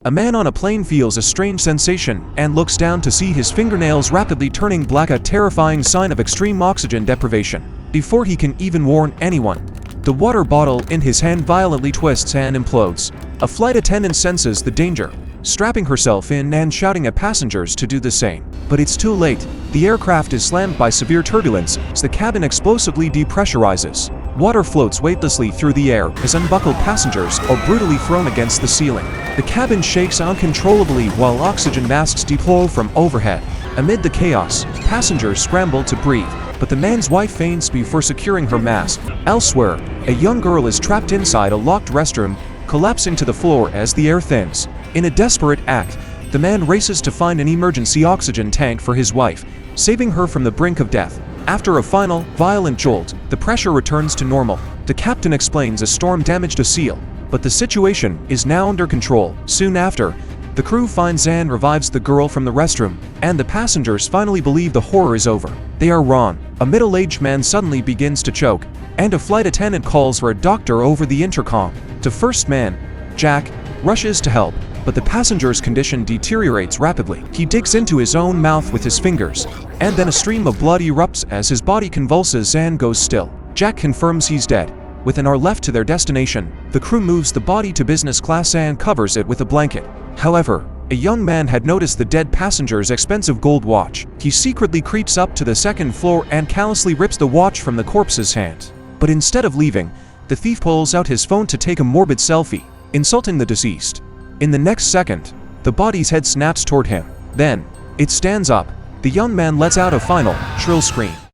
A man on a plane feels a strange sensation and looks down to see his fingernails rapidly turning black, a terrifying sign of extreme oxygen deprivation. Before he can even warn anyone, the water bottle in his hand violently twists and implodes. A flight attendant senses the danger, strapping herself in and shouting at passengers to do the same. But it's too late. The aircraft is slammed by severe turbulence as the cabin explosively depressurizes. Water floats weightlessly through the air as unbuckled passengers are brutally thrown against the ceiling. The cabin shakes uncontrollably while oxygen masks deploy from overhead. Amid the chaos, passengers scramble to breathe, but the man's wife faints before securing her mask. Elsewhere, a young girl is trapped inside a locked restroom, collapsing to the floor as the air thins. In a desperate act, the man races to find an emergency oxygen tank for his wife, saving her from the brink of death. After a final, violent jolt, the pressure returns to normal. The captain explains a storm damaged a seal, but the situation is now under control. Soon after, the crew finds and revives the girl from the restroom, and the passengers finally believe the horror is over. They are wrong. A middle-aged man suddenly begins to choke, and a flight attendant calls for a doctor over the intercom. The first man, Jack, rushes to help, but the passenger's condition deteriorates rapidly. He digs into his own mouth with his fingers, and then a stream of blood erupts as his body convulses and goes still. Jack confirms he's dead. With an hour left to their destination, the crew moves the body to business class and covers it with a blanket. However, a young man had noticed the dead passenger's expensive gold watch. He secretly creeps up to the second floor and callously rips the watch from the corpse's hand. But instead of leaving, the thief pulls out his phone to take a morbid selfie, insulting the deceased. In the next second, the body's head snaps toward him. Then, it stands up. The young man lets out a final, shrill scream.